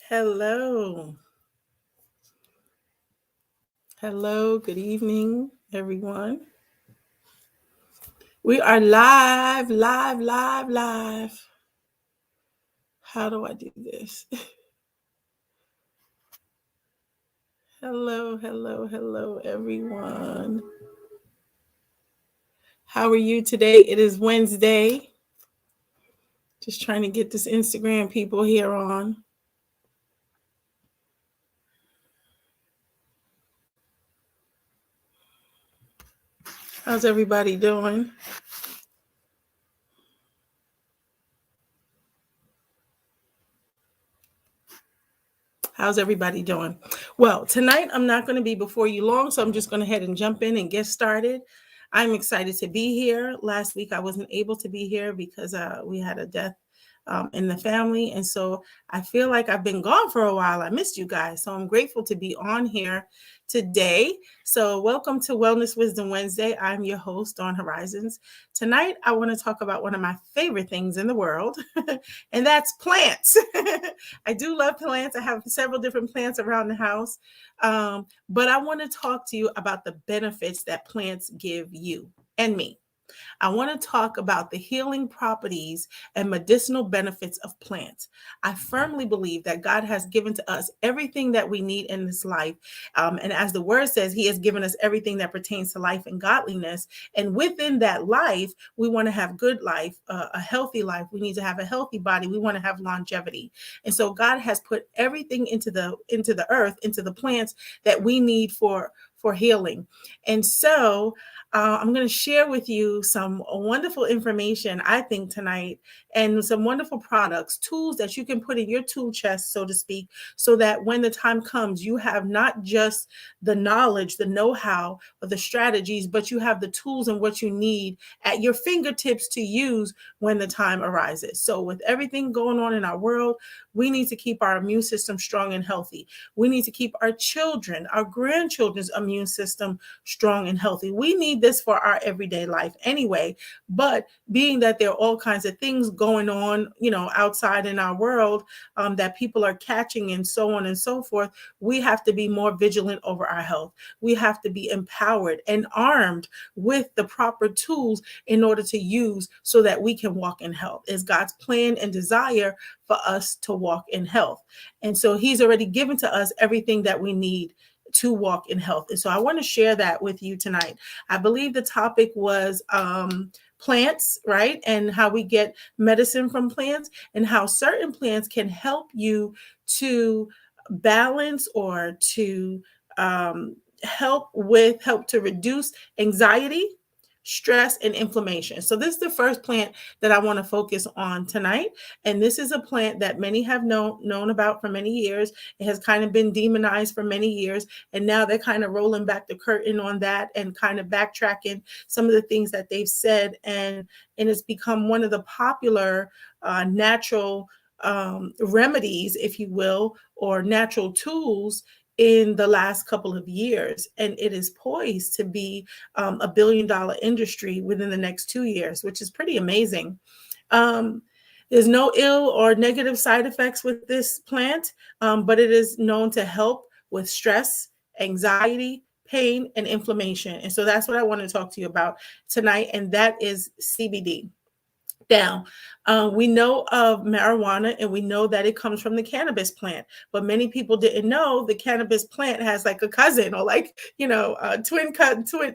Hello. Hello. Good evening, everyone. We are live, live, live, live. How do I do this? Hello, hello, hello, everyone. How are you today? It is Wednesday. Just trying to get this Instagram people here on. How's everybody doing? How's everybody doing? Well, tonight I'm not going to be before you long, so I'm just going to head and jump in and get started. I'm excited to be here. Last week I wasn't able to be here because we had a death in the family. And so I feel like I've been gone for a while. I missed you guys. So I'm grateful to be on here today. So welcome to Wellness Wisdom Wednesday. I'm your host, Dawn Horizons. Tonight, I want to talk about one of my favorite things in the world, and that's plants. I do love plants. I have several different plants around the house. But I want to talk to you about the benefits that plants give you and me. I want to talk about the healing properties and medicinal benefits of plants. I firmly believe that God has given to us everything that we need in this life. And as the word says, He has given us everything that pertains to life and godliness. And within that life, we want to have good life, a healthy life. We need to have a healthy body. We want to have longevity. And so God has put everything into the earth, into the plants that we need for healing. And so I'm going to share with you some wonderful information, I think, tonight, and some wonderful products, tools that you can put in your tool chest, so to speak, so that when the time comes, you have not just the knowledge, the know-how, or the strategies, but you have the tools and what you need at your fingertips to use when the time arises. So with everything going on in our world, we need to keep our immune system strong and healthy. We need to keep our children, our grandchildren's immune system strong and healthy. We need this for our everyday life anyway, but being that there are all kinds of things going on, outside in our world that people are catching and so on and so forth, we have to be more vigilant over our health. We have to be empowered and armed with the proper tools in order to use so that we can walk in health. It's God's plan and desire for us to walk in health. And so He's already given to us everything that we need to walk in health. And so I want to share that with you tonight. I believe the topic was plants, right? And how we get medicine from plants and how certain plants can help you to balance or to help to reduce anxiety, stress, and inflammation. So this is the first plant that I want to focus on tonight. And this is a plant that many have known about for many years. It has kind of been demonized for many years. And now they're kind of rolling back the curtain on that and kind of backtracking some of the things that they've said. And it's become one of the popular natural remedies, if you will, or natural tools in the last couple of years. And it is poised to be $1 billion industry within the next 2 years, which is pretty amazing. There's no ill or negative side effects with this plant, but it is known to help with stress, anxiety, pain, and inflammation. And so that's what I want to talk to you about tonight, and that is CBD. Now, we know of marijuana and we know that it comes from the cannabis plant, but many people didn't know the cannabis plant has like a cousin or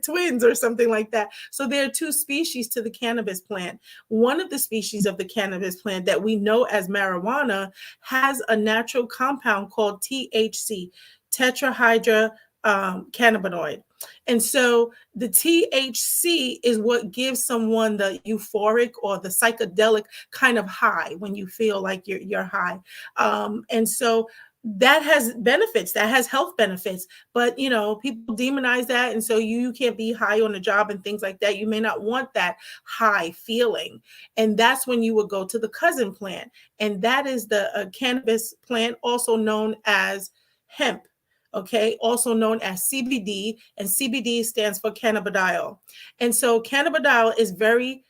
twins or something like that. So there are two species to the cannabis plant. One of the species of the cannabis plant that we know as marijuana has a natural compound called THC, tetrahydrocannabinol. Cannabinoid. And so the THC is what gives someone the euphoric or the psychedelic kind of high when you feel like you're high. And so that has benefits, that has health benefits, but people demonize that. And so you can't be high on the job and things like that. You may not want that high feeling. And that's when you would go to the cousin plant. And that is the cannabis plant, also known as hemp. Okay, also known as CBD, and CBD stands for cannabidiol. And so cannabidiol is very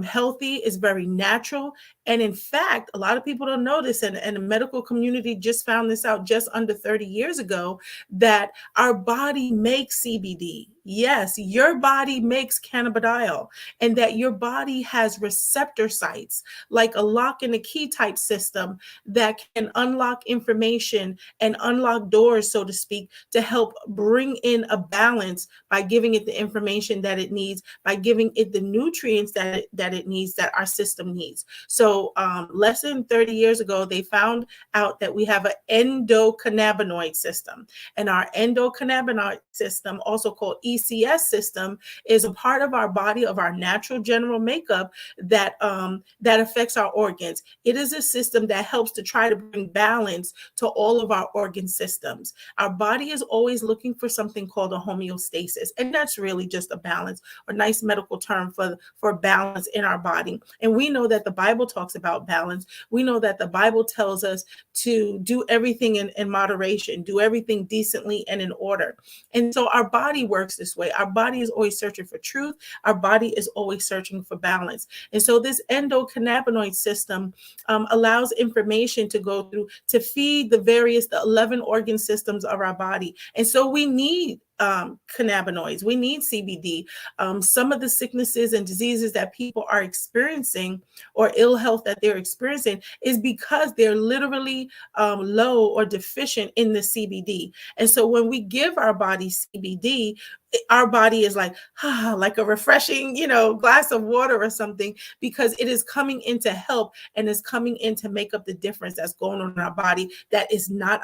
healthy, is very natural, And in fact, a lot of people don't know this, and the medical community just found this out just under 30 years ago, that our body makes CBD. Yes, your body makes cannabidiol, and that your body has receptor sites like a lock and a key type system that can unlock information and unlock doors, so to speak, to help bring in a balance by giving it the information that it needs, by giving it the nutrients that it needs, that our system needs. So less than 30 years ago, they found out that we have an endocannabinoid system. And our endocannabinoid system, also called ECS system, is a part of our body, of our natural general makeup, that that affects our organs. It is a system that helps to try to bring balance to all of our organ systems. Our body is always looking for something called a homeostasis, and that's really just a balance, a nice medical term for balance in our body. And we know that the Bible talks about balance. We know that the Bible tells us to do everything in moderation, do everything decently and in order. And so our body works this way. Our body is always searching for truth. Our body is always searching for balance. And so this endocannabinoid system allows information to go through to feed the 11 organ systems of our body. And so we need cannabinoids. We need CBD. Some of the sicknesses and diseases that people are experiencing, or ill health that they're experiencing, is because they're literally low or deficient in the CBD. And so when we give our body CBD, our body is like a refreshing, glass of water or something, because it is coming in to help and is coming in to make up the difference that's going on in our body, that is not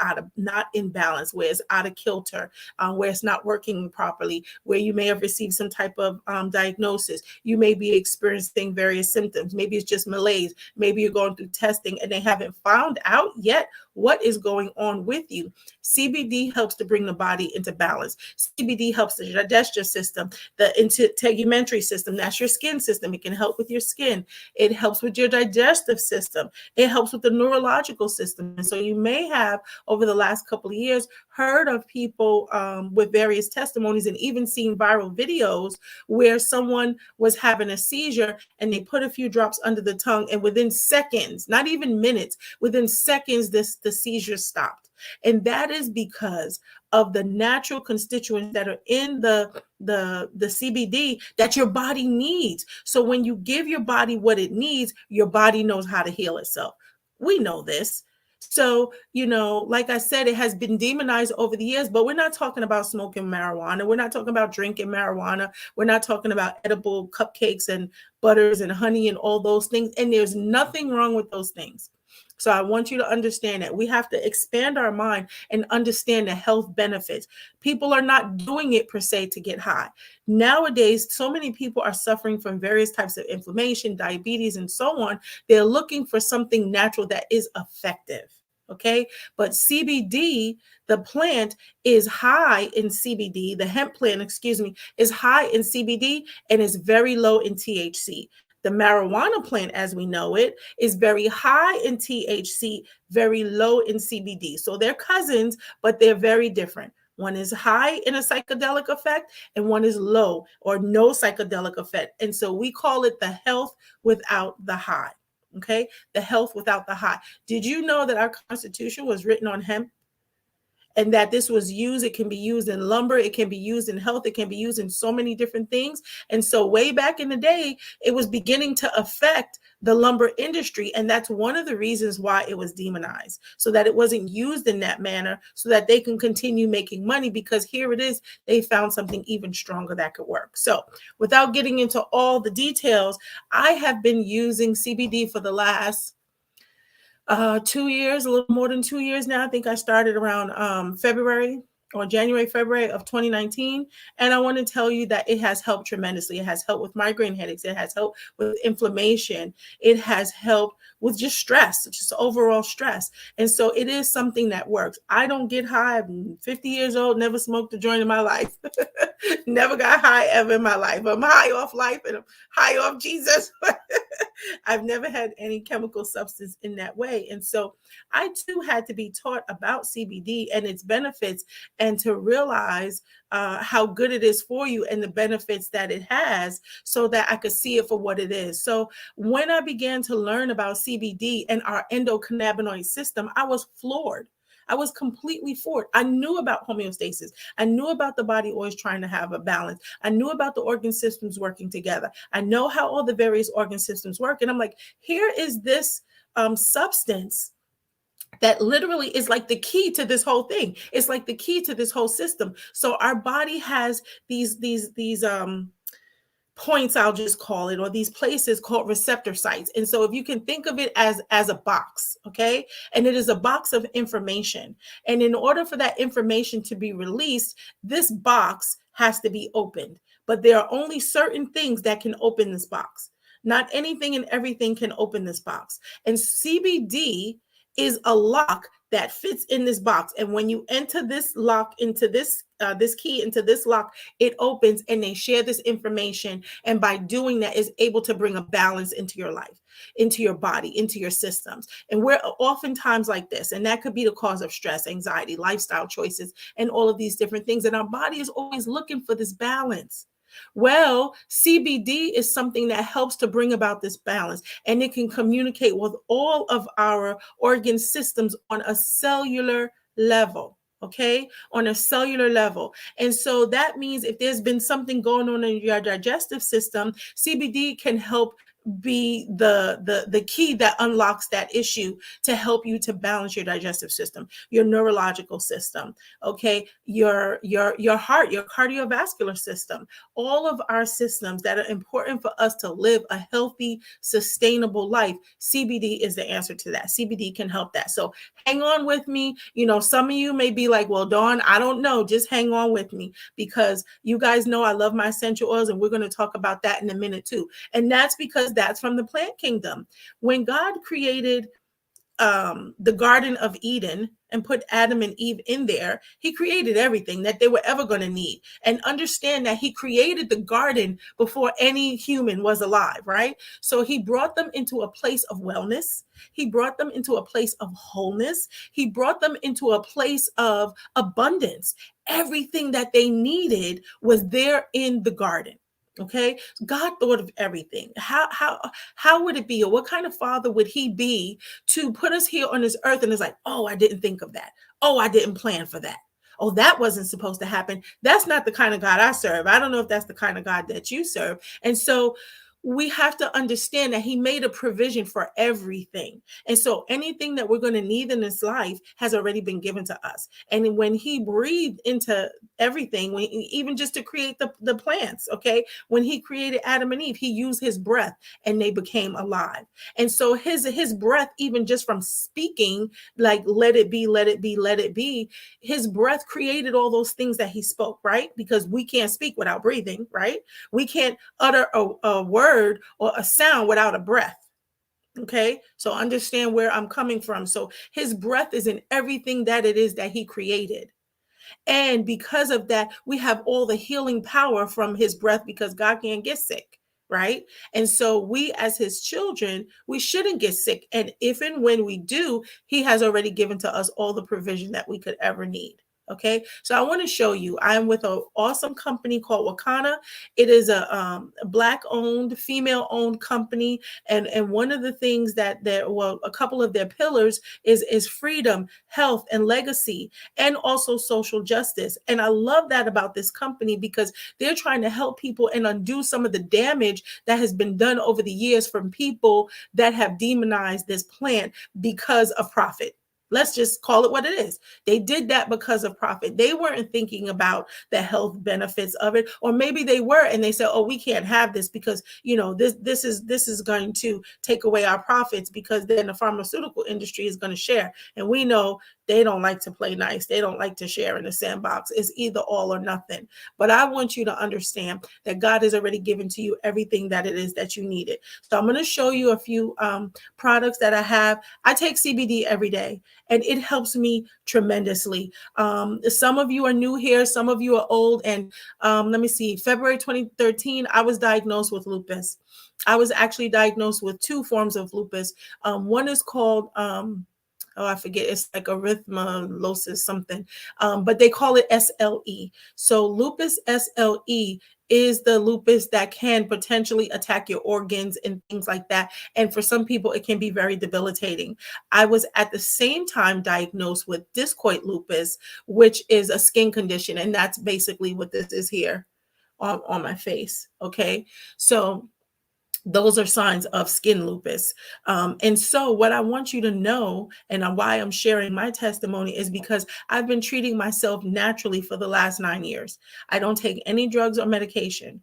in balance, where it's out of kilter, where it's not working properly, where you may have received some type of diagnosis. You may be experiencing various symptoms. Maybe it's just malaise. Maybe you're going through testing and they haven't found out yet what is going on with you. CBD helps to bring the body into balance. CBD helps the digestive system, the integumentary system, that's your skin system. It can help with your skin. It helps with your digestive system. It helps with the neurological system. And so you may have, over the last couple of years, heard of people with various testimonies and even seen viral videos where someone was having a seizure and they put a few drops under the tongue, and within seconds, not even minutes, within seconds, the seizure stopped. And that is because of the natural constituents that are in the CBD that your body needs. So when you give your body what it needs, your body knows how to heal itself. We know this. So, like I said, it has been demonized over the years, but we're not talking about smoking marijuana. We're not talking about drinking marijuana. We're not talking about edible cupcakes and butters and honey and all those things. And there's nothing wrong with those things. So I want you to understand that we have to expand our mind and understand the health benefits. People are not doing it per se to get high. Nowadays, so many people are suffering from various types of inflammation, diabetes, and so on. They're looking for something natural that is effective. Okay. But CBD, the plant, is high in CBD. The hemp plant, is high in CBD and is very low in THC. The marijuana plant, as we know it, is very high in THC, very low in CBD. So they're cousins, but they're very different. One is high in a psychedelic effect and one is low or no psychedelic effect. And so we call it the health without the high. Okay, the health without the high. Did you know that our Constitution was written on hemp? And that this was used, it can be used in lumber, it can be used in health, it can be used in so many different things. And so way back in the day, it was beginning to affect the lumber industry. And that's one of the reasons why it was demonized, so that it wasn't used in that manner, so that they can continue making money, because here it is, they found something even stronger that could work. So without getting into all the details, I have been using CBD for the last 2 years, a little more than 2 years now. I think I started around January, February of 2019. And I want to tell you that it has helped tremendously. It has helped with migraine headaches. It has helped with inflammation. It has helped with just stress, just overall stress. And so it is something that works. I don't get high. I'm 50 years old, never smoked a joint in my life. Never got high ever in my life. I'm high off life and I'm high off Jesus. I've never had any chemical substance in that way. And so I too had to be taught about CBD and its benefits, and to realize how good it is for you and the benefits that it has, so that I could see it for what it is. So when I began to learn about CBD and our endocannabinoid system, I was floored. I was completely floored. I knew about homeostasis. I knew about the body always trying to have a balance. I knew about the organ systems working together. I know how all the various organ systems work. And I'm like, here is this substance that literally is like the key to this whole thing. It's like the key to this whole system. So our body has these points, I'll just call it, or these places called receptor sites. And so if you can think of it as a box, okay, and it is a box of information, and in order for that information to be released, this box has to be opened. But there are only certain things that can open this box. Not anything and everything can open this box. And CBD is a lock that fits in this box. And when you enter this lock into this key into this lock, it opens, and they share this information. And by doing that, is able to bring a balance into your life, into your body, into your systems. And we're oftentimes like this, and that could be the cause of stress, anxiety, lifestyle choices, and all of these different things. And our body is always looking for this balance. Well, CBD is something that helps to bring about this balance, and it can communicate with all of our organ systems on a cellular level. Okay, on a cellular level. And so that means if there's been something going on in your digestive system, CBD can help be the key that unlocks that issue, to help you to balance your digestive system, your neurological system, okay, your heart, your cardiovascular system, all of our systems that are important for us to live a healthy, sustainable life. CBD is the answer to that. CBD can help that. So hang on with me. You know, some of you may be like, well, Dawn, I don't know. Just hang on with me, because you guys know I love my essential oils, and we're going to talk about that in a minute too. And that's because that's from the plant kingdom. When God created the Garden of Eden and put Adam and Eve in there, he created everything that they were ever going to need. And understand that he created the garden before any human was alive, right? So he brought them into a place of wellness. He brought them into a place of wholeness. He brought them into a place of abundance. Everything that they needed was there in the garden. Okay, God thought of everything. How would it be, or what kind of father would he be to put us here on this earth, and it's like, oh, I didn't think of that. Oh, I didn't plan for that. Oh, that wasn't supposed to happen. That's not the kind of God I serve. I don't know if that's the kind of God that you serve. And so we have to understand that he made a provision for everything. And so anything that we're going to need in this life has already been given to us. And when he breathed into everything, even just to create the plants, okay, when he created Adam and Eve, he used his breath and they became alive. And so his breath, even just from speaking, like, let it be, let it be, let it be, his breath created all those things that he spoke, right? Because we can't speak without breathing, right? We can't utter a word or a sound without a breath. Okay, so understand where I'm coming from. So his breath is in everything that it is that he created. And because of that, we have all the healing power from his breath, because God can't get sick, right? And so we, as his children, we shouldn't get sick. And if and when we do, he has already given to us all the provision that we could ever need. Okay, so I want to show you, I'm with an awesome company called Wakana. It is a Black-owned, female-owned company, and one of the things that a couple of their pillars is freedom, health, and legacy, and also social justice. And I love that about this company, because they're trying to help people and undo some of the damage that has been done over the years from people that have demonized this plant because of profit. Let's just call it what it is. They did that because of profit. They weren't thinking about the health benefits of it, or maybe they were, and they said, "Oh, we can't have this because this is going to take away our profits, because then the pharmaceutical industry is going to share." And we know They don't like to play nice. They don't like to share in the sandbox. It's either all or nothing. But I want you to understand that God has already given to you everything that it is that you needed. So I'm going to show you a few products that I have. I take CBD every day, and it helps me tremendously. Some of you are new here. Some of you are old. And let me see, February 2013, I was diagnosed with lupus. I was actually diagnosed with two forms of lupus. One is called, I forget, it's like erythematosus something, but they call it SLE. So lupus SLE is the lupus that can potentially attack your organs and things like that. And for some people, it can be very debilitating. I was at the same time diagnosed with discoid lupus, which is a skin condition. And that's basically what this is here on my face. Okay. So those are signs of skin lupus. And so what I want you to know, and why I'm sharing my testimony, is because I've been treating myself naturally for the last 9 years. I don't take any drugs or medication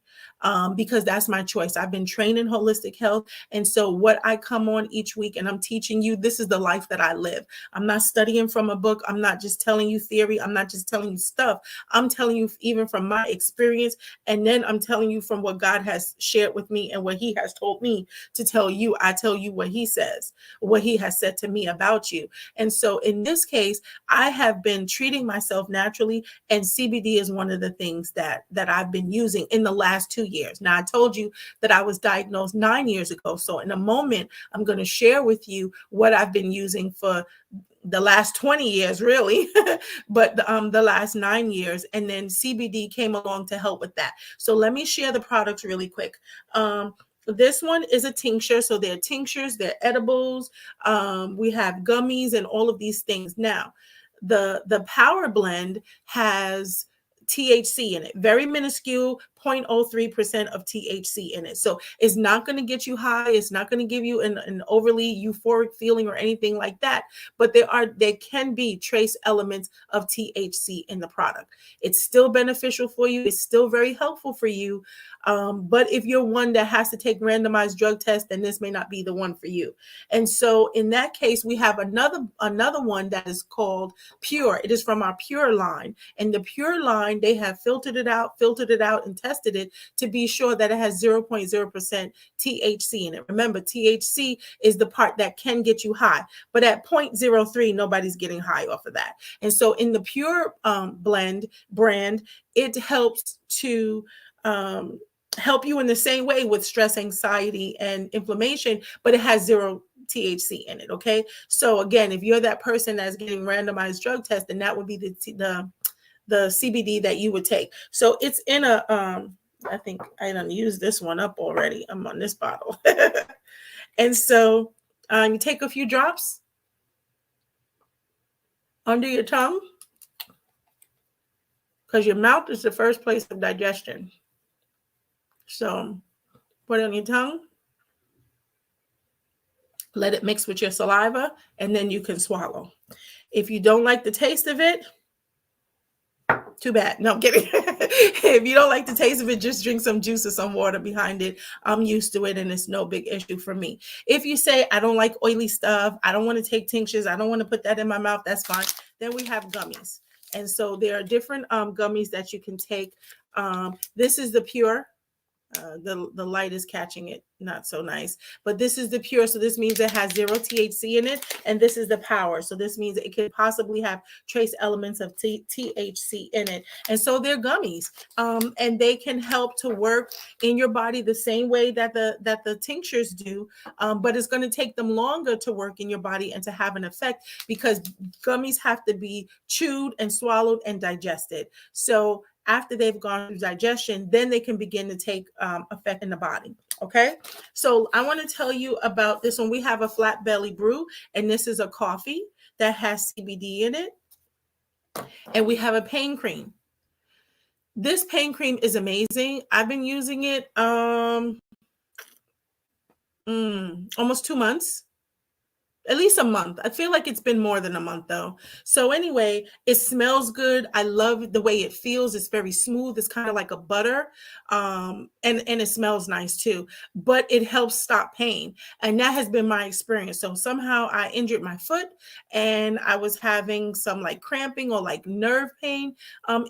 because that's my choice. I've been trained in holistic health. And so what I come on each week and I'm teaching you, this is the life that I live. I'm not studying from a book. I'm not just telling you theory. I'm not just telling you stuff. I'm telling you even from my experience. And then I'm telling you from what God has shared with me and what he has told me to tell you. I tell you what he says, what he has said to me about you. And so in this case, I have been treating myself naturally, and CBD is one of the things that I've been using in the last 2 years. Now, I told you that I was diagnosed 9 years ago. So in a moment, I'm going to share with you what I've been using for the last 20 years, really, but the last 9 years. And then CBD came along to help with that. So let me share the products really quick. This one is a tincture. So they're tinctures, they're edibles. We have gummies and all of these things. Now, the power blend has THC in it, very minuscule, 0.03% of THC in it. So it's not going to get you high. It's not going to give you an overly euphoric feeling or anything like that. But there can be trace elements of THC in the product. It's still beneficial for you. It's still very helpful for you. But if you're one that has to take randomized drug tests, then this may not be the one for you. And so in that case, we have another one that is called Pure. It is from our Pure line. And the Pure line, they have filtered it out, and tested it to be sure that it has 0.0% THC in it. Remember, THC is the part that can get you high, but at 0.03, nobody's getting high off of that. And so in the Pure brand, it helps to help you in the same way with stress, anxiety, and inflammation, but it has zero THC in it. Okay. So again, if you're that person that's getting randomized drug tests, then that would be the CBD that you would take. So it's in a, I think I done used this one up already. I'm on this bottle. And so you take a few drops under your tongue, because your mouth is the first place of digestion. So put it on your tongue, let it mix with your saliva, and then you can swallow. If you don't like the taste of it, too bad. No, I'm kidding. If you don't like the taste of it, just drink some juice or some water behind it. I'm used to it, and it's no big issue for me. If you say, I don't like oily stuff, I don't want to take tinctures, I don't want to put that in my mouth, that's fine. Then we have gummies. And so there are different gummies that you can take. This is the Pure. The light is catching it, not so nice, but this is the Pure. So this means it has zero THC in it. And this is the Power. So this means it could possibly have trace elements of THC in it. And so they're gummies, and they can help to work in your body the same way that the tinctures do. But it's going to take them longer to work in your body and to have an effect, because gummies have to be chewed and swallowed and digested. So after they've gone through digestion, then they can begin to take effect in the body. Okay. So I want to tell you about this one. We have a flat belly brew, and this is a coffee that has CBD in it. And we have a pain cream. This pain cream is amazing. I've been using it almost 2 months. at least a month. I feel like it's been more than a month though. So anyway, it smells good. I love the way it feels. It's very smooth. It's kind of like a butter. And it smells nice too. But it helps stop pain. And that has been my experience. So somehow I injured my foot and I was having some like cramping or like nerve pain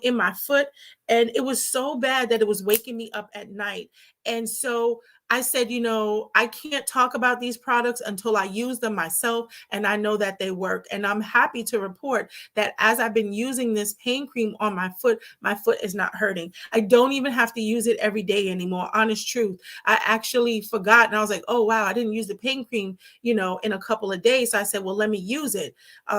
in my foot. And it was so bad that it was waking me up at night. And so I said, I can't talk about these products until I use them myself and I know that they work. And I'm happy to report that as I've been using this pain cream on my foot is not hurting. I don't even have to use it every day anymore. Honest truth. I actually forgot and I was like, oh, wow, I didn't use the pain cream, in a couple of days. So I said, well, let me use it.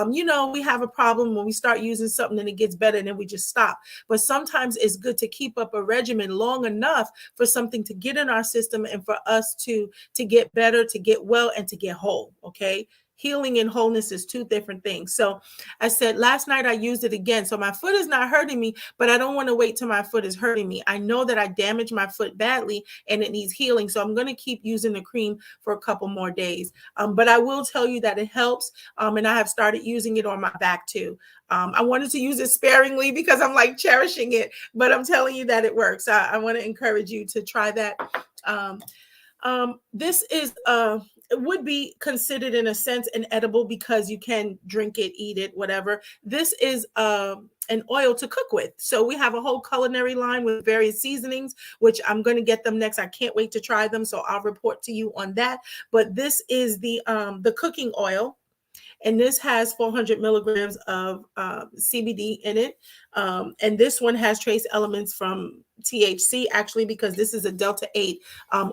We have a problem when we start using something and it gets better and then we just stop. But sometimes it's good to keep up a regimen long enough for something to get in our system and for us to get better, to get well, and to get whole. Okay. Healing and wholeness is two different things. So I said last night I used it again. So my foot is not hurting me, but I don't want to wait till my foot is hurting me. I know that I damaged my foot badly and it needs healing. So I'm going to keep using the cream for a couple more days. But I will tell you that it helps. And I have started using it on my back too. I wanted to use it sparingly because I'm like cherishing it, but I'm telling you that it works. I want to encourage you to try that. This is it would be considered in a sense an edible because you can drink it, eat it, whatever. This is an oil to cook with. So we have a whole culinary line with various seasonings, which I'm going to get them next. I can't wait to try them, so I'll report to you on that. But this is the cooking oil. And this has 400 milligrams of CBD in it. And this one has trace elements from THC, actually, because this is a Delta 8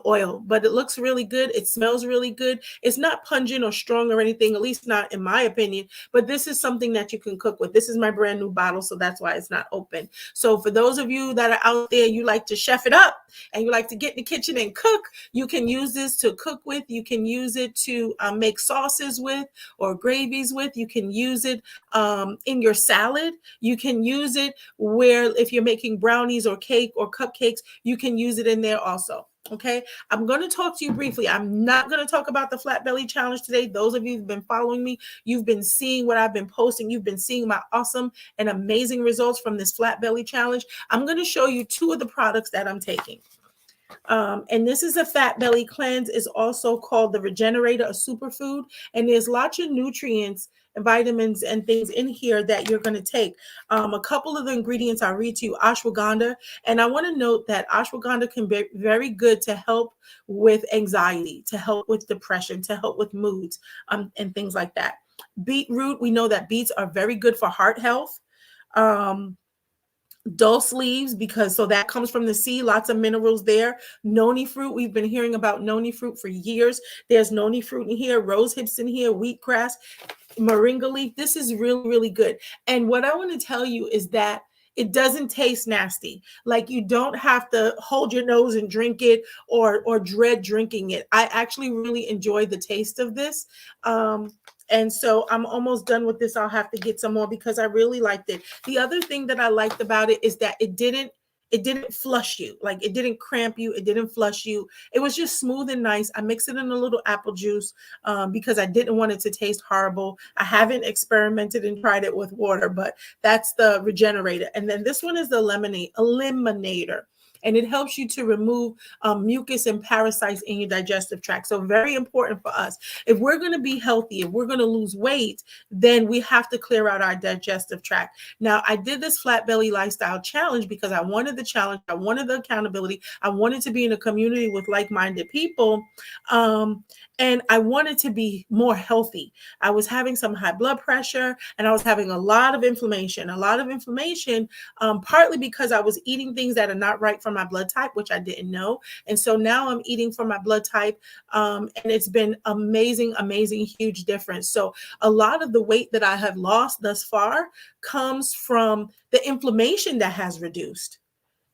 oil. But it looks really good. It smells really good. It's not pungent or strong or anything, at least not in my opinion. But this is something that you can cook with. This is my brand new bottle, so that's why it's not open. So for those of you that are out there, you like to chef it up and you like to get in the kitchen and cook, you can use this to cook with. You can use it to make sauces with or gravies with. You can use it in your salad. You can use it where if you're making brownies or cake or cupcakes, you can use it in there also. Okay, I'm going to talk to you briefly. I'm not going to talk about the flat belly challenge today. Those of you who've been following me, you've been seeing what I've been posting. You've been seeing my awesome and amazing results from this flat belly challenge. I'm going to show you two of the products that I'm taking. And this is a fat belly cleanse. It's also called the Regenerator, a superfood. And there's lots of nutrients and vitamins and things in here that you're going to take. A couple of the ingredients I'll read to you: ashwagandha. And I want to note that ashwagandha can be very good to help with anxiety, to help with depression, to help with moods, and things like that. Beetroot, we know that beets are very good for heart health. Dulse leaves, because so that comes from the sea, lots of minerals there. Noni fruit, we've been hearing about noni fruit for years. There's noni fruit in here, rose hips in here, wheatgrass, moringa leaf. This is really, really good. And what I want to tell you is that it doesn't taste nasty. Like, you don't have to hold your nose and drink it or dread drinking it. I actually really enjoy the taste of this. And so I'm almost done with this. I'll have to get some more because I really liked it. The other thing that I liked about it is that it didn't flush you. Like, it didn't cramp you. It didn't flush you. It was just smooth and nice. I mixed it in a little apple juice because I didn't want it to taste horrible. I haven't experimented and tried it with water, but that's the Regenerator. And then this one is the Eliminator. And it helps you to remove mucus and parasites in your digestive tract. So very important for us. If we're going to be healthy, if we're going to lose weight, then we have to clear out our digestive tract. Now, I did this flat belly lifestyle challenge because I wanted the challenge. I wanted the accountability. I wanted to be in a community with like-minded people. And I wanted to be more healthy. I was having some high blood pressure and I was having a lot of inflammation, partly because I was eating things that are not right for my blood type, which I didn't know. And so now I'm eating for my blood type. And it's been amazing, huge difference. So a lot of the weight that I have lost thus far comes from the inflammation that has reduced.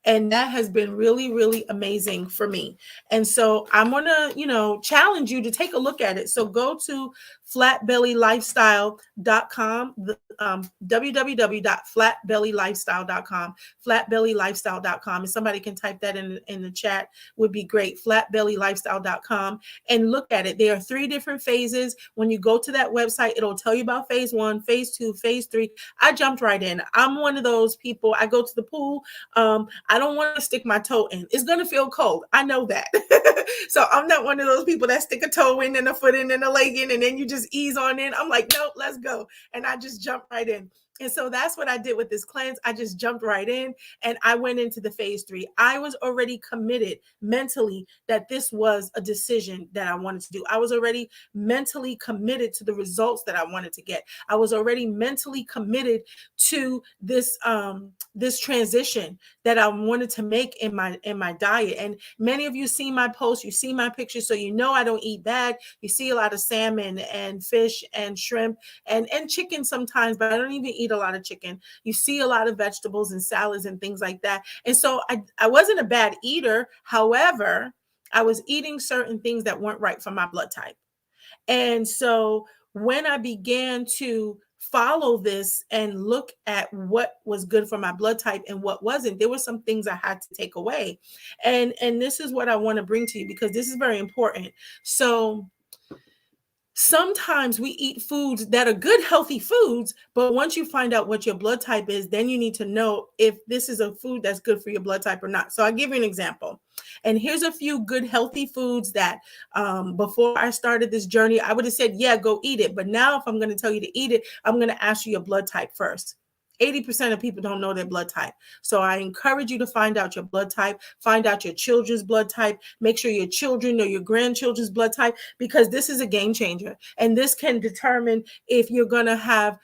And that has been really, really amazing for me. And so I'm going to, challenge you to take a look at it. So go to flatbellylifestyle.com, www.flatbellylifestyle.com, flatbellylifestyle.com. And somebody can type that in the chat, would be great. Flatbellylifestyle.com, and look at it. There are 3 different phases. When you go to that website, it'll tell you about phase 1, phase 2, phase 3. I jumped right in. I'm one of those people. I go to the pool. I don't want to stick my toe in. It's going to feel cold. I know that. So I'm not one of those people that stick a toe in and a foot in and a leg in, and then you just ease on in. I'm like, nope, let's go. And I just jump right in. And so that's what I did with this cleanse. I just jumped right in and I went into the phase 3. I was already committed mentally that this was a decision that I wanted to do. I was already mentally committed to the results that I wanted to get. I was already mentally committed to this this transition that I wanted to make in my diet. And many of you see my posts, you see my pictures, so you know I don't eat bad. You see a lot of salmon and fish and shrimp and chicken sometimes, but I don't even eat a lot of chicken. You see a lot of vegetables and salads and things like that. And so I wasn't a bad eater. However, I was eating certain things that weren't right for my blood type. And so when I began to follow this and look at what was good for my blood type and what wasn't, there were some things I had to take away. And this is what I want to bring to you, because this is very important. So sometimes we eat foods that are good, healthy foods, but once you find out what your blood type is, then you need to know if this is a food that's good for your blood type or not. So I'll give you an example. And here's a few good, healthy foods that before I started this journey, I would have said, yeah, go eat it. But now if I'm going to tell you to eat it, I'm going to ask you your blood type first. 80% of people don't know their blood type. So I encourage you to find out your blood type, find out your children's blood type, make sure your children know your grandchildren's blood type, because this is a game changer. And this can determine if you're going to have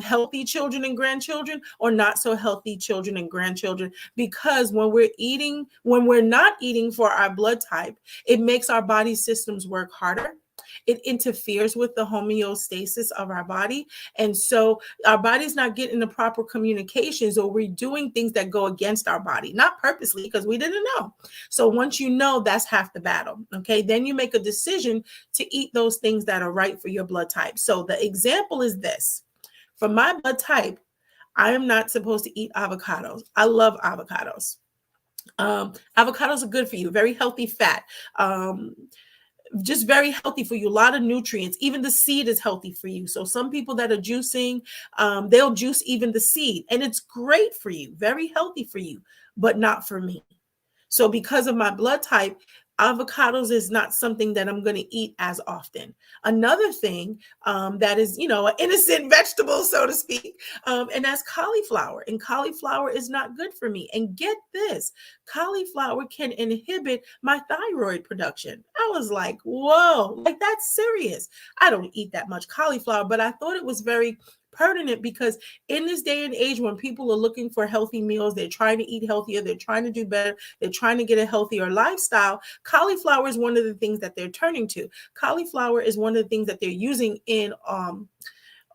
healthy children and grandchildren or not so healthy children and grandchildren. Because when we're not eating for our blood type, it makes our body systems work harder. It interferes with the homeostasis of our body. And so our body's not getting the proper communications, or we're doing things that go against our body, not purposely, because we didn't know. So once you know, that's half the battle. Okay. Then you make a decision to eat those things that are right for your blood type. So the example is this. For my blood type, I am not supposed to eat avocados. I love avocados. Avocados are good for you, very healthy fat. Just very healthy for you, a lot of nutrients. Even the seed is healthy for you. So some people that are juicing, they'll juice even the seed, and it's great for you, very healthy for you, but not for me. So because of my blood type, avocados is not something that I'm going to eat as often. Another thing that is, an innocent vegetable, so to speak, and that's cauliflower. And cauliflower is not good for me. And get this, cauliflower can inhibit my thyroid production. I was like, whoa, like that's serious. I don't eat that much cauliflower, but I thought it was very pertinent, because in this day and age when people are looking for healthy meals, they're trying to eat healthier, they're trying to do better, they're trying to get a healthier lifestyle, cauliflower is one of the things that they're turning to. Cauliflower is one of the things that they're using in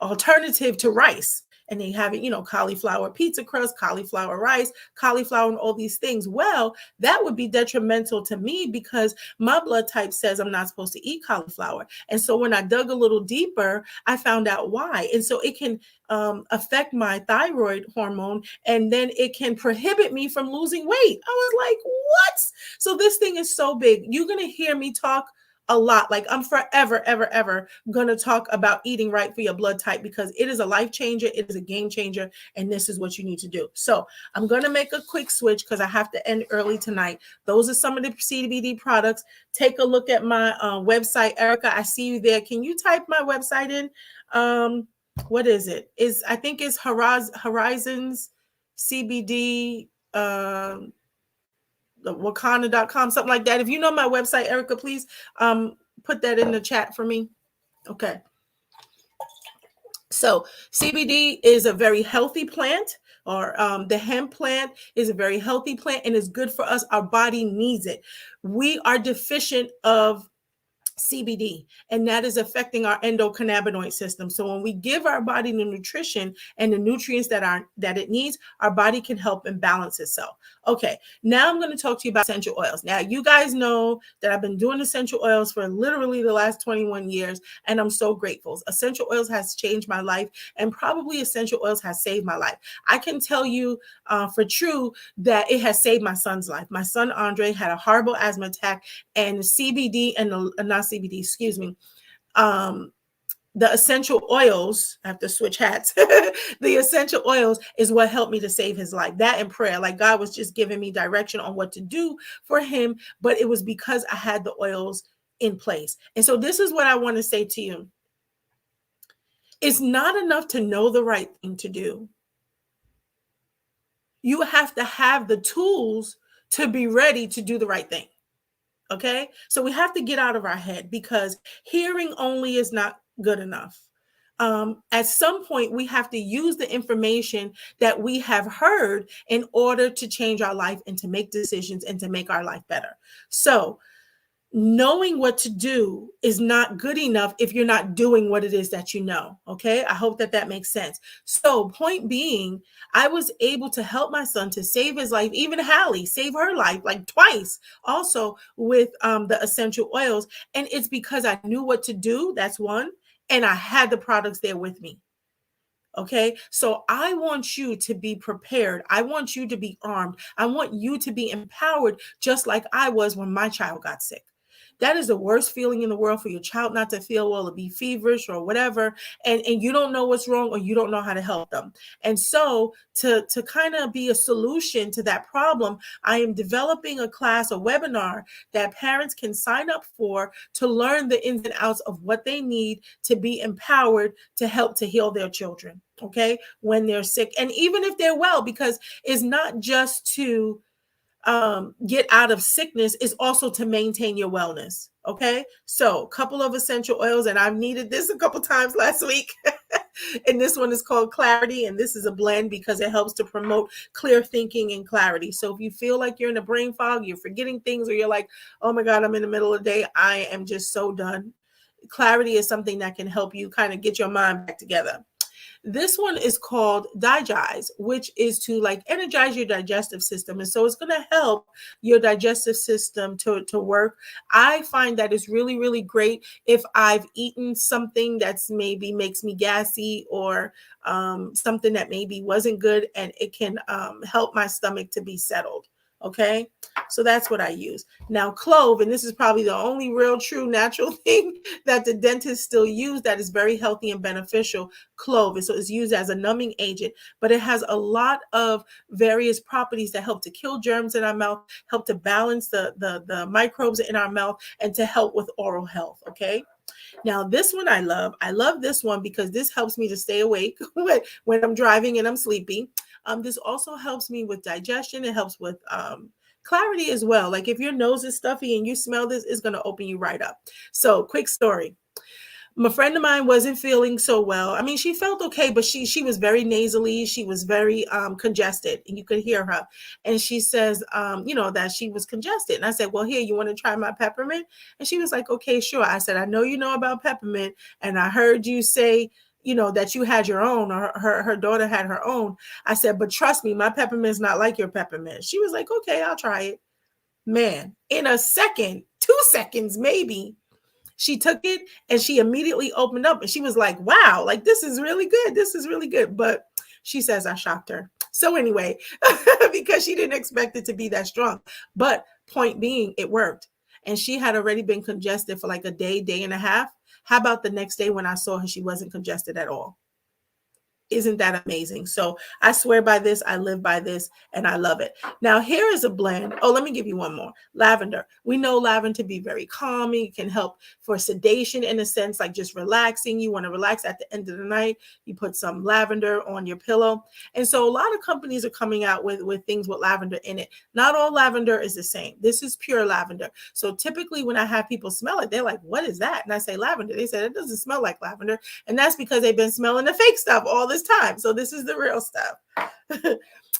alternative to rice. And they have it, cauliflower pizza crust, cauliflower rice, cauliflower, and all these things. Well, that would be detrimental to me, because my blood type says I'm not supposed to eat cauliflower. And so when I dug a little deeper, I found out why. And so it can affect my thyroid hormone, and then it can prohibit me from losing weight. I was like, what? So this thing is so big. You're going to hear me talk a lot. Like I'm forever, ever going to talk about eating right for your blood type, because it is a life changer. It is a game changer. And this is what you need to do. So I'm going to make a quick switch because I have to end early tonight. Those are some of the CBD products. Take a look at my website. Erica, I see you there. Can you type my website in? What is it? I think it's Horizons CBD, wakanda.com, something like that. If you know my website, Erica, please put that in the chat for me. Okay. So CBD is a very healthy plant, or the hemp plant is a very healthy plant and is good for us. Our body needs it. We are deficient of CBD, and that is affecting our endocannabinoid system. So when we give our body the nutrition and the nutrients that it needs, our body can help and balance itself. Okay, now I'm going to talk to you about essential oils. Now, you guys know that I've been doing essential oils for literally the last 21 years, and I'm so grateful. Essential oils has changed my life, and probably essential oils has saved my life. I can tell you for true that it has saved my son's life. My son Andre had a horrible asthma attack, and CBD and not CBD, excuse me, the essential oils, I have to switch hats. The essential oils is what helped me to save his life. That and prayer, like God was just giving me direction on what to do for him, but it was because I had the oils in place. And so this is what I want to say to you. It's not enough to know the right thing to do. You have to have the tools to be ready to do the right thing. Okay, so we have to get out of our head, because hearing only is not good enough. At some point, we have to use the information that we have heard in order to change our life and to make decisions and to make our life better. So knowing what to do is not good enough if you're not doing what it is that you know. Okay, I hope that makes sense. So point being, I was able to help my son to save his life, even Hallie save her life like twice also with the essential oils. And it's because I knew what to do. That's one. And I had the products there with me. Okay, so I want you to be prepared. I want you to be armed. I want you to be empowered, just like I was when my child got sick. That is the worst feeling in the world, for your child not to feel well, or be feverish or whatever, and you don't know what's wrong, or you don't know how to help them. And so to kind of be a solution to that problem, I am developing a class, a webinar that parents can sign up for to learn the ins and outs of what they need to be empowered to help to heal their children, okay, when they're sick, and even if they're well, because it's not just to get out of sickness, is also to maintain your wellness. Okay, so a couple of essential oils, and I've needed this a couple times last week. And this one is called Clarity, and this is a blend because it helps to promote clear thinking and clarity. So if you feel like you're in a brain fog, you're forgetting things, or you're like, oh my God, I'm in the middle of the day, I am just so done, Clarity is something that can help you kind of get your mind back together. This one is called Digest, which is to like energize your digestive system. And so it's going to help your digestive system to work. I find that it's really, really great if I've eaten something that's maybe makes me gassy, or something that maybe wasn't good, and it can help my stomach to be settled. Okay, so that's what I use. Now, clove, and this is probably the only real true natural thing that the dentists still use that is very healthy and beneficial. Clove, and so it's used as a numbing agent, but it has a lot of various properties that help to kill germs in our mouth, help to balance the microbes in our mouth, and to help with oral health. Okay. Now, this one I love. I love this one because this helps me to stay awake when I'm driving and I'm sleepy. This also helps me with digestion. It helps with clarity as well. Like if your nose is stuffy and you smell this, it's going to open you right up. So quick story. My friend of mine wasn't feeling so well. I mean, she felt okay, but she was very nasally. She was very congested, and you could hear her. And she says, that she was congested. And I said, well, here, you want to try my peppermint? And she was like, okay, sure. I said, I know you know about peppermint, and I heard you say, that you had your own, or her daughter had her own. I said, but trust me, my peppermint's not like your peppermint. She was like, okay, I'll try it. Man, in a second, 2 seconds, maybe, she took it and she immediately opened up, and she was like, wow, like this is really good. This is really good. But she says I shocked her. So anyway, because she didn't expect it to be that strong. But point being, it worked. And she had already been congested for like a day and a half. How about the next day when I saw her, she wasn't congested at all? Isn't that amazing? So I swear by this, I live by this, and I love it. Now, here is a blend. Oh, let me give you one more. Lavender. We know lavender to be very calming. It can help for sedation in a sense, like just relaxing. You want to relax at the end of the night. You put some lavender on your pillow. And so a lot of companies are coming out with things with lavender in it. Not all lavender is the same. This is pure lavender. So typically when I have people smell it, they're like, what is that? And I say lavender. They said it doesn't smell like lavender. And that's because they've been smelling the fake stuff all this time. So this is the real stuff.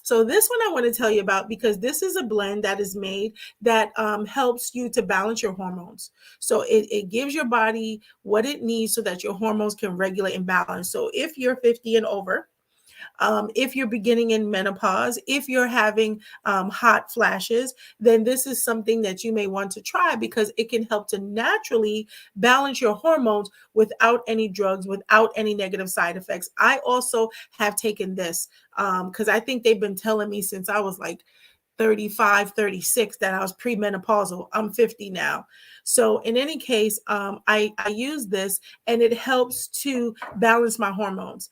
So this one I want to tell you about because this is a blend that is made that helps you to balance your hormones. So it gives your body what it needs so that your hormones can regulate and balance. So if you're 50 and over, if you're beginning in menopause, if you're having hot flashes, then this is something that you may want to try because it can help to naturally balance your hormones without any drugs, without any negative side effects. I also have taken this because I think they've been telling me since I was like 35, 36 that I was premenopausal. I'm 50 now. So in any case, I use this and it helps to balance my hormones.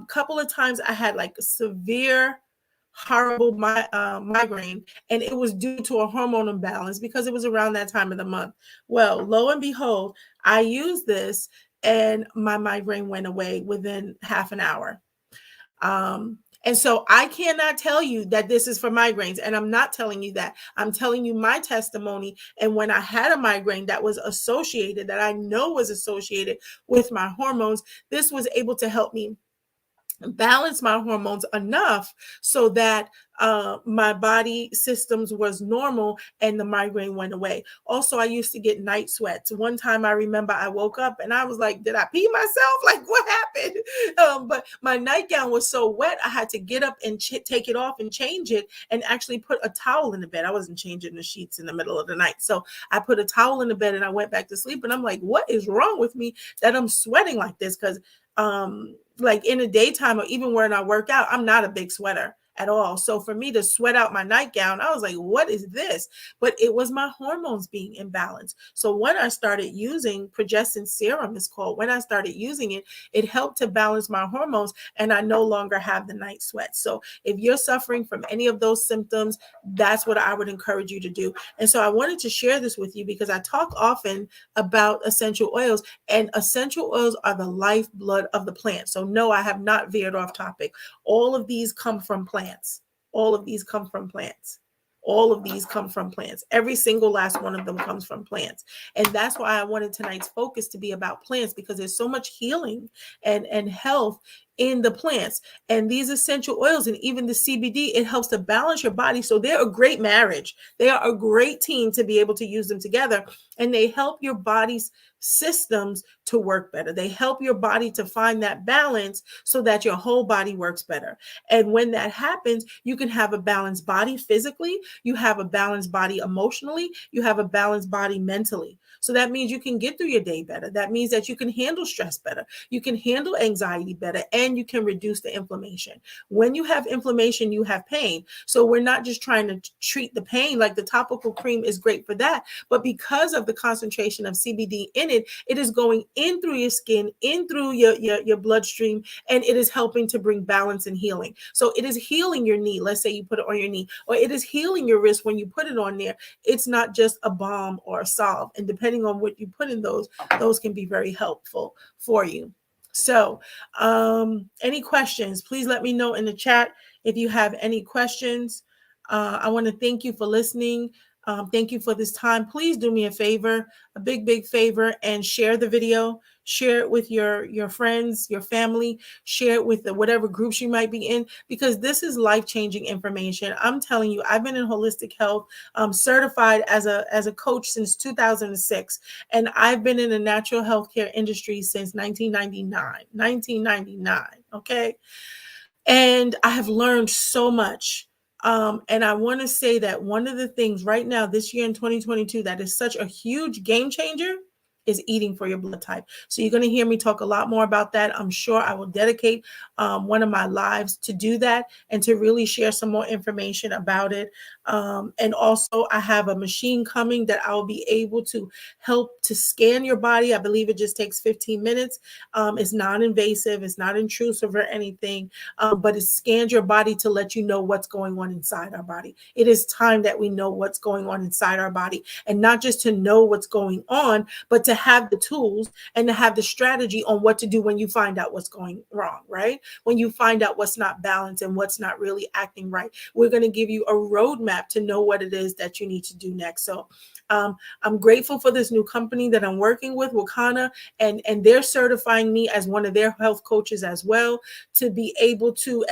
Couple of times I had like severe, horrible migraine, and it was due to a hormone imbalance because it was around that time of the month. Well, lo and behold, I used this and my migraine went away within half an hour. And so I cannot tell you that this is for migraines. And I'm not telling you that. I'm telling you my testimony. And when I had a migraine that was associated, that I know was associated with my hormones, this was able to help me balance my hormones enough so that my body systems was normal and the migraine went away. Also, I used to get night sweats. One time I remember I woke up and I was like, did I pee myself? Like, what happened? But my nightgown was so wet, I had to get up and take it off and change it and actually put a towel in the bed. I wasn't changing the sheets in the middle of the night. So I put a towel in the bed and I went back to sleep. And I'm like, what is wrong with me that I'm sweating like this? Because like in the daytime or even when I work out, I'm not a big sweater at all. So for me to sweat out my nightgown, I was like, what is this? But it was my hormones being imbalanced. So when I started using progestin serum, it's called, when I started using it, it helped to balance my hormones and I no longer have the night sweats. So if you're suffering from any of those symptoms, that's what I would encourage you to do. And so I wanted to share this with you because I talk often about essential oils, and essential oils are the lifeblood of the plant. So no, I have not veered off topic. All of these come from plants. All of these come from plants. All of these come from plants. Every single last one of them comes from plants. And that's why I wanted tonight's focus to be about plants, because there's so much healing and health in the plants. And these essential oils and even the CBD, it helps to balance your body. So they're a great marriage. They are a great team to be able to use them together. And they help your body's systems to work better. They help your body to find that balance so that your whole body works better. And when that happens, you can have a balanced body physically, you have a balanced body emotionally, you have a balanced body mentally. So that means you can get through your day better. That means that you can handle stress better. You can handle anxiety better, and you can reduce the inflammation. When you have inflammation, you have pain. So we're not just trying to treat the pain. Like the topical cream is great for that, but because of the concentration of CBD in it, it is going in through your skin, in through your bloodstream, and it is helping to bring balance and healing. So it is healing your knee. Let's say you put it on your knee, or it is healing your wrist when you put it on there. It's not just a balm or a salve. And depending on what you put in those can be very helpful for you. So any questions, please let me know in the chat if you have any questions. I want to thank you for listening. Thank you for this time. Please do me a favor, a big favor, and share the video. Share it with your friends, your family. Share it with whatever groups you might be in, because this is life-changing information. I'm telling you, I've been in holistic health, certified as a coach since 2006, and I've been in the natural healthcare industry since 1999. 1999. Okay, and I have learned so much. And I want to say that one of the things right now, this year in 2022, that is such a huge game changer is eating for your blood type. So you're going to hear me talk a lot more about that. I'm sure I will dedicate one of my lives to do that and to really share some more information about it. And also I have a machine coming that I'll be able to help to scan your body. I believe it just takes 15 minutes. It's non-invasive. It's not intrusive or anything, but it scans your body to let you know what's going on inside our body. It is time that we know what's going on inside our body, and not just to know what's going on, but to have the tools and to have the strategy on what to do when you find out what's going wrong, right? When you find out what's not balanced and what's not really acting right. We're going to give you a roadmap to know what it is that you need to do next. So I'm grateful for this new company that I'm working with, Wakana, and they're certifying me as one of their health coaches as well, to be able to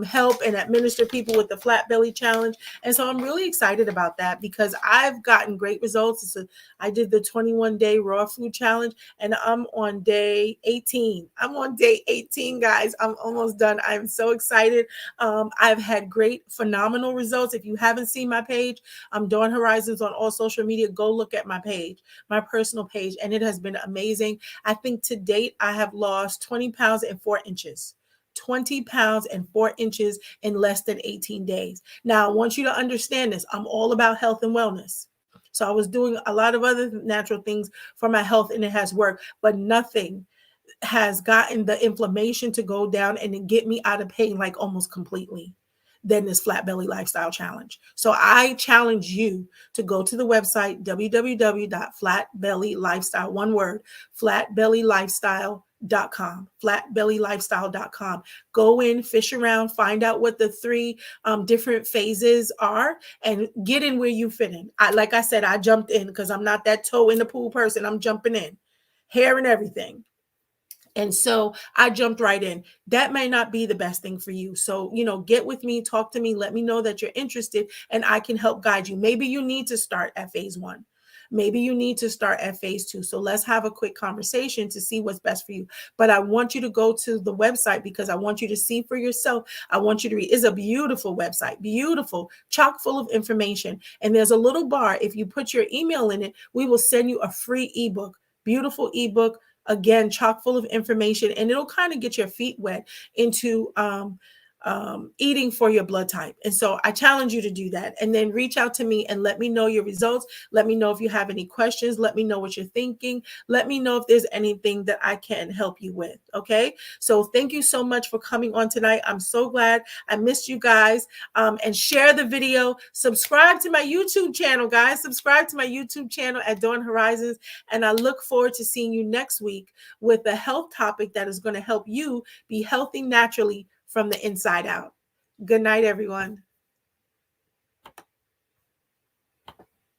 help and administer people with the flat belly challenge. And so I'm really excited about that because I've gotten great results. I did the 21-day raw food challenge, and I'm on day 18. I'm on day 18, guys. I'm almost done. I'm so excited. I've had great, phenomenal results. If you haven't seen my page, I'm Dawn Horizons on all social media. Go look at my page, my personal page, and it has been amazing. I think to date, I have lost 20 pounds and 4 inches. 20 pounds and 4 inches in less than 18 days. Now, I want you to understand this. I'm all about health and wellness. So I was doing a lot of other natural things for my health, and it has worked, but nothing has gotten the inflammation to go down and get me out of pain like almost completely than this flat belly lifestyle challenge. So I challenge you to go to the website www.flatbellylifestyle, one word, flatbellylifestyle.com, flatbellylifestyle.com. Go in, fish around, find out what the three different phases are, and get in where you fit in. Like I said, I jumped in because I'm not that toe in the pool person. I'm jumping in, hair and everything. And so I jumped right in. That may not be the best thing for you. So, get with me, talk to me, let me know that you're interested, and I can help guide you. Maybe you need to start at phase 1. Maybe you need to start at phase 2. So let's have a quick conversation to see what's best for you. But I want you to go to the website because I want you to see for yourself. I want you to read. It's a beautiful website, beautiful, chock full of information. And there's a little bar. If you put your email in it, we will send you a free ebook, beautiful ebook, again, chock full of information, and it'll kind of get your feet wet into eating for your blood type. And so I challenge you to do that, and then reach out to me and let me know your results. Let me know if you have any questions. Let me know what you're thinking. Let me know if there's anything that I can help you with. Okay. So thank you so much for coming on tonight. I'm so glad. I missed you guys. And share the video. Subscribe to my YouTube channel, guys. Subscribe to my YouTube channel at Dawn Horizons. And I look forward to seeing you next week with a health topic that is going to help you be healthy naturally from the inside out. Good night, everyone.